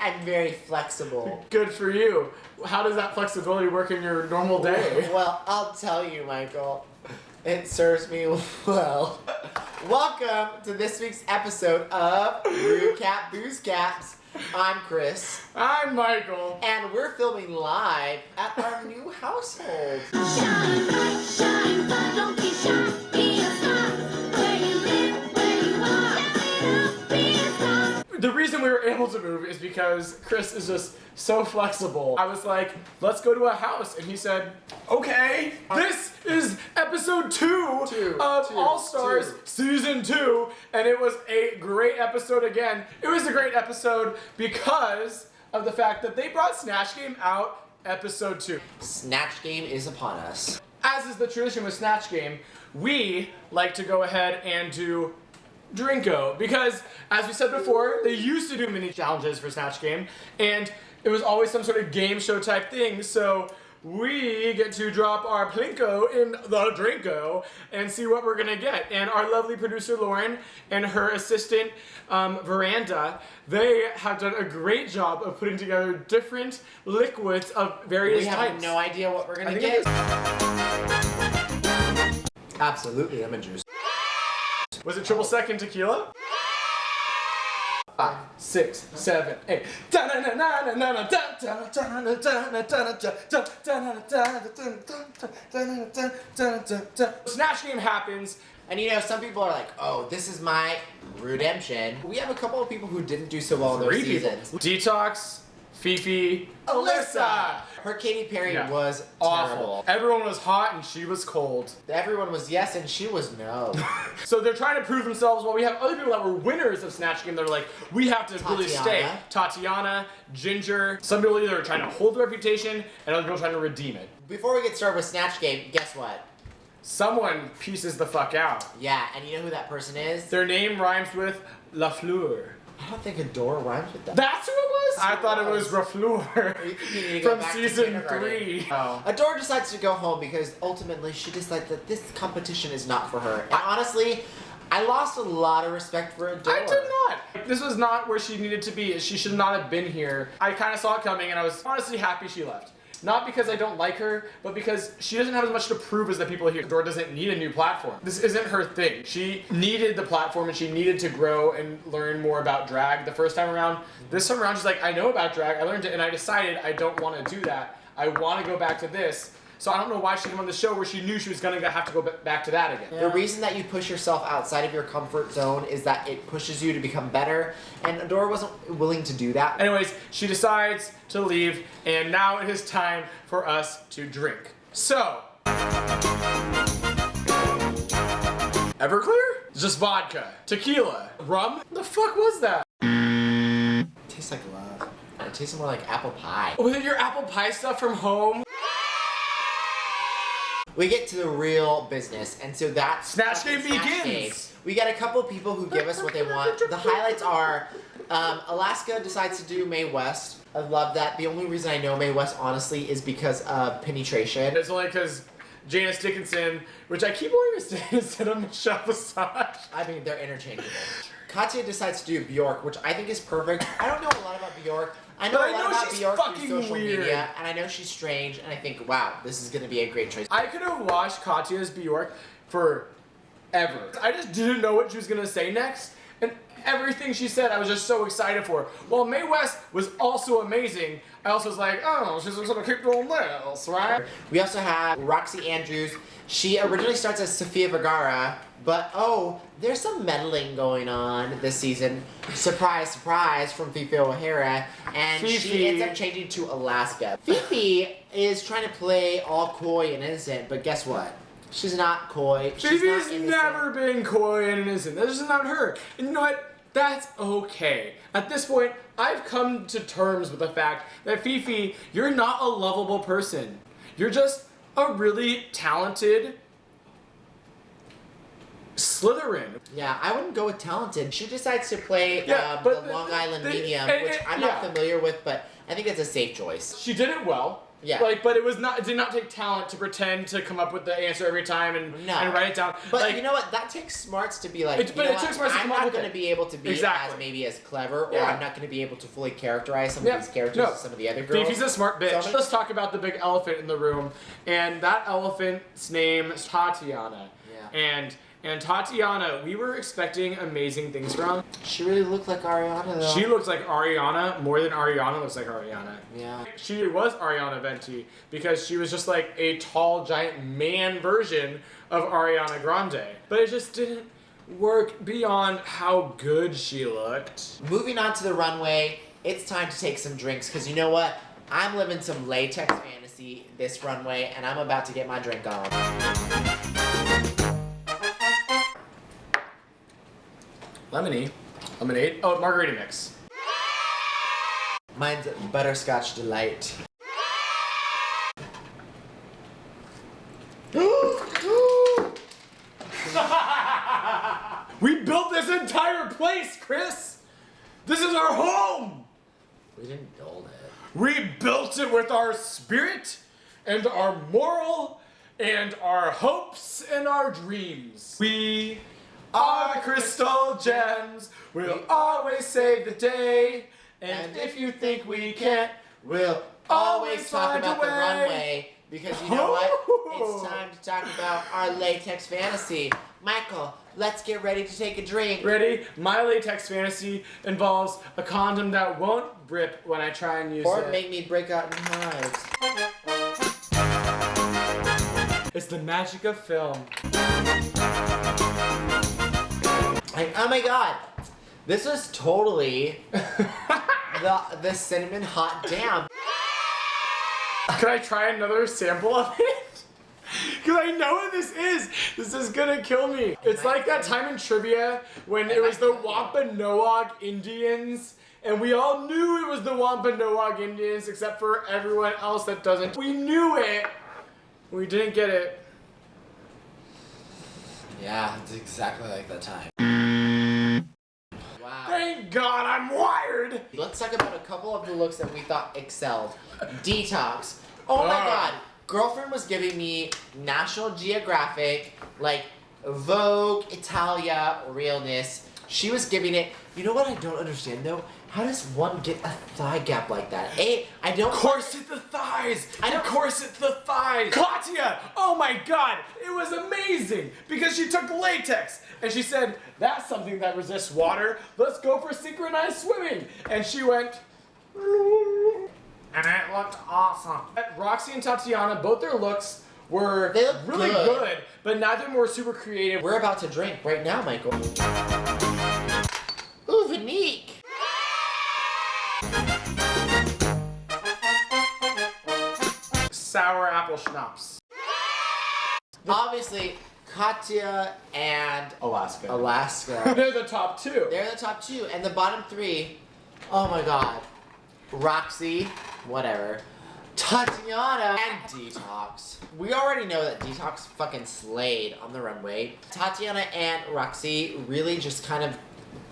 I'm very flexible. Good for you. How does that flexibility work in your normal day? Well, I'll tell you, Michael. It serves me well. Welcome to this week's episode of RuCap Boozecap. I'm Chris. I'm Michael. And we're filming live at our new household. Shine bright, don't be shy. Be a star. Where you live, where you are. Shout it up, be a star. The reason we were able to move is because Chris is just so flexible. I was like, let's go to a house. And he said, okay. This is episode 2 of All Stars Season 2. And it was a great episode again. It was a great episode because of the fact that they brought Snatch Game out episode 2. Snatch Game is upon us. As is the tradition with Snatch Game, we like to go ahead and do Drinko, because as we said before, they used to do mini challenges for Snatch Game, and it was always some sort of game show type thing, so we get to drop our plinko in the Drinko and see what we're gonna get. And our lovely producer Lauren and her assistant Veranda, they have done a great job of putting together different liquids of various types. We have no idea what we're gonna get. Absolutely lemon juice. Was it triple second tequila? 5, 6, 7, 8. Snatch Game happens. And you know, some people are like, oh, this is my redemption. We have a couple of people who didn't do so well in those seasons. Detox, Fifi, Alyssa. Her Katy Perry was awful. terrible. Everyone was hot and she was cold. Everyone was yes and she was no. So they're trying to prove themselves while we have other people that were winners of Snatch Game that are like, we have to really stay. Tatiana, Ginger. Some people either are trying to hold the reputation and other people are trying to redeem it. Before we get started with Snatch Game, guess what? Someone pieces the fuck out. Yeah, and you know who that person is? Their name rhymes with La Fleur. I don't think Adore rhymes with that. That's who it was? I thought it was Rafleur from season 3. Oh. Adore decides to go home because ultimately she decides that this competition is not for her. And honestly, I lost a lot of respect for Adore. I did not. This was not where she needed to be. She should not have been here. I kind of saw it coming and I was honestly happy she left. Not because I don't like her, but because she doesn't have as much to prove as the people here. Adore doesn't need a new platform. This isn't her thing. She needed the platform and she needed to grow and learn more about drag the first time around. This time around, she's like, I know about drag, I learned it, and I decided I don't want to do that. I want to go back to this. So I don't know why she came on the show where she knew she was going to have to go back to that again. Yeah. The reason that you push yourself outside of your comfort zone is that it pushes you to become better, and Adore wasn't willing to do that. Anyways, she decides to leave, and now it is time for us to drink. So, Everclear? Just vodka. Tequila. Rum? The fuck was that? It tastes like love. It tastes more like apple pie. Was it your apple pie stuff from home? We get to the real business, and so that Snatch Game begins. We get a couple people who give us what they want. The highlights are Alaska decides to do Mae West. I love that. The only reason I know Mae West, honestly, is because of penetration. It's only because Janice Dickinson, which I keep wanting to say instead of Michelle Visage. I mean, they're interchangeable. Katya decides to do Bjork, which I think is perfect. I don't know a lot about Bjork. I know a lot about Bjork through social media, and I know she's strange, and I think, wow, this is going to be a great choice. I could have watched Katya's Bjork forever. I just didn't know what she was going to say next, and everything she said I was just so excited for. While Mae West was also amazing, I also was like, oh, she's going to keep doing this, right? We also have Roxy Andrews. She originally starts as Sofia Vergara, but oh, there's some meddling going on this season. Surprise, surprise from Fifi O'Hara, and she ends up changing to Alaska. Fifi is trying to play all coy and innocent, but guess what? She's not coy. Fifi's never been coy and innocent. That's just not her. And you know what? That's okay. At this point, I've come to terms with the fact that Fifi, you're not a lovable person. You're just a really talented Slytherin. Yeah, I wouldn't go with talented. She decides to play the Long Island medium, which I'm not familiar with, but I think it's a safe choice. She did it well. Yeah. Like, but it did not take talent to pretend to come up with the answer every time and write it down. But like, you know what? That takes smarts to be like, But it took smarts to I'm come up not with going to it. be able to be as clever, or I'm not going to be able to fully characterize some of these characters as some of the other girls. Fifi's a smart bitch. So Let's talk about the big elephant in the room, and that elephant's name is Tatiana. Yeah. And Tatiana, we were expecting amazing things from. She really looked like Ariana, though. She looks like Ariana more than Ariana looks like Ariana. Yeah. She was Ariana Venti because she was just like a tall, giant man version of Ariana Grande. But it just didn't work beyond how good she looked. Moving on to the runway, it's time to take some drinks, because you know what? I'm living some latex fantasy this runway, and I'm about to get my drink on. Lemonade. Oh, margarita mix. Mine's Butterscotch Delight. We built this entire place, Chris! This is our home! We didn't build it. We built it with our spirit and our moral and our hopes and our dreams. We are the crystal gems. We'll always save the day. And if you think we can't, We'll always talk about the runway, because you know what? It's time to talk about our latex fantasy. Michael, let's get ready to take a drink. Ready? My latex fantasy involves a condom that won't rip when I try and use Or it. make me break out in hives. It's the magic of film. Like, oh my god, this was totally the cinnamon hot damn. Can I try another sample of it? Because I know what this is. This is gonna kill me. It's like that time in trivia when it was the Wampanoag Indians, and we all knew it was the Wampanoag Indians except for everyone else that doesn't. We knew it. We didn't get it. Yeah, it's exactly like that time. Wow. Thank God I'm wired. Let's talk about a couple of the looks that we thought excelled. Detox. Oh my god. Girlfriend was giving me National Geographic, like Vogue, Italia, realness. She was giving it. You know what I don't understand though? How does one get a thigh gap like that? I don't. Corset the thighs. I don't- corset the thighs. Katya, oh my God, it was amazing because she took latex and she said that's something that resists water. Let's go for synchronized swimming, and she went. And it looked awesome. Roxy and Tatiana, both their looks were They looked really good. good, but neither of them were super creative. We're about to drink right now, Michael. Ooh, Vanique. Sour apple schnapps. Obviously, Katya and Alaska. They're the top two. They're the top two, and the bottom three. Oh my god. Roxy, whatever. Tatiana and Detox. We already know that Detox fucking slayed on the runway. Tatiana and Roxy really just kind of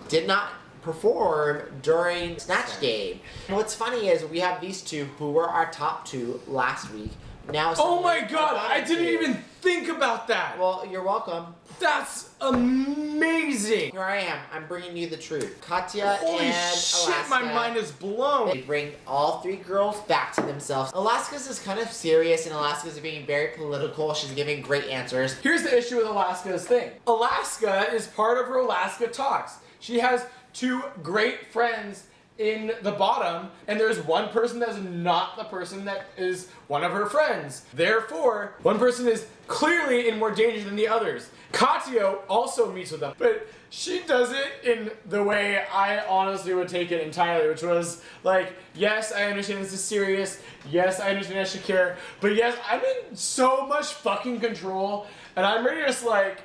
did not perform during Snatch Game. And what's funny is we have these two who were our top two last week. Now Oh my suddenly God, our I bottom didn't two. even think about that. Well, you're welcome. That's amazing. Here I am. I'm bringing you the truth. Katya Holy and shit, Alaska. my mind is blown. They bring all three girls back to themselves. Alaska's is kind of serious, and Alaska's being very political. She's giving great answers. Here's the issue with Alaska's thing. Alaska is part of her Alaska Talks. She has two great friends in the bottom, and there's one person that's not the person that is one of her friends. Therefore, one person is clearly in more danger than the others. Katya also meets with them, but she does it in the way I honestly would take it entirely, which was like, yes, I understand this is serious. Yes, I understand I should care. But yes, I'm in so much fucking control, and I'm ready to just like,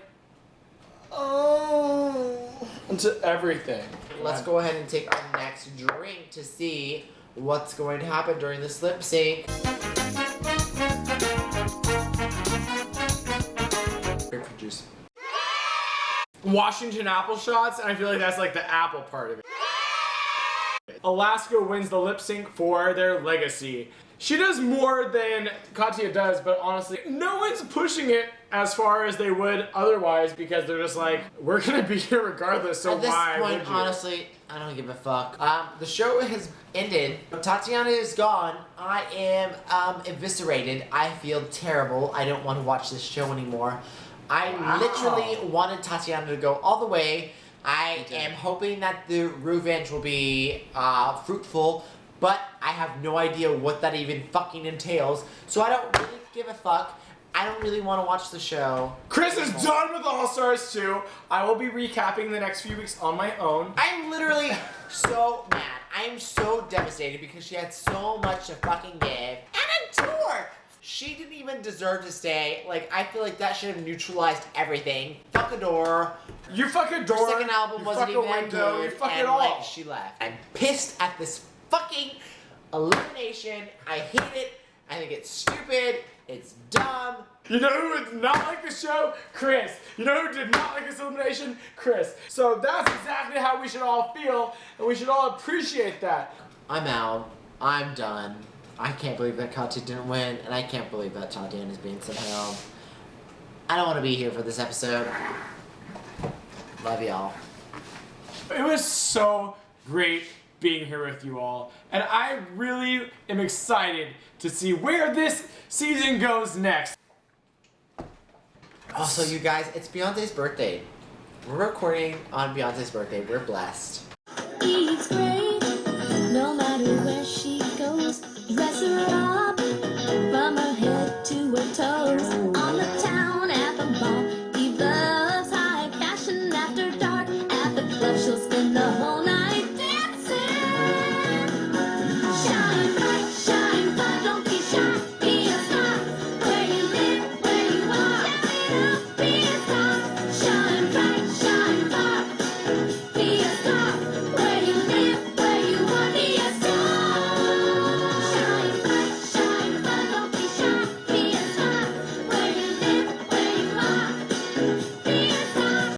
oh, into everything. Let's go ahead and take our next drink to see what's going to happen during this lip sync. Grapefruit juice. Washington apple shots, and I feel like that's like the apple part of it. Alaska wins the lip sync for their legacy. She does more than Katya does, but honestly, no one's pushing it as far as they would otherwise because they're just like, we're gonna be here regardless, so why At this point, would you? honestly, I don't give a fuck. The show has ended. Tatiana is gone. I am eviscerated. I feel terrible. I don't want to watch this show anymore. I literally wanted Tatiana to go all the way. I am hoping that the revenge will be fruitful, but I have no idea what that even fucking entails. So I don't really give a fuck. I don't really want to watch the show. Chris is done with All Stars 2. I will be recapping the next few weeks on my own. I'm literally so mad. I am so devastated because she had so much to fucking give. And a tour! She didn't even deserve to stay. Like, I feel like that should have neutralized everything. Fuck Adore. You fuck a door. Her second album you wasn't fuck even a that window. good. You fuck and, it all. like, she left. I'm pissed at this fucking elimination. I hate it. I think it's stupid. It's dumb. You know who did not like the show? Chris. You know who did not like this elimination? Chris. So that's exactly how we should all feel, and we should all appreciate that. I'm out. I'm done. I can't believe that Katya didn't win, and I can't believe that Tatiana is being sent home. I don't want to be here for this episode. Love y'all. It was so great being here with you all, and I really am excited to see where this season goes next. Also, you guys, it's Beyonce's birthday. We're recording on Beyonce's birthday. We're blessed. It's great, no matter where she goes. Dress her up.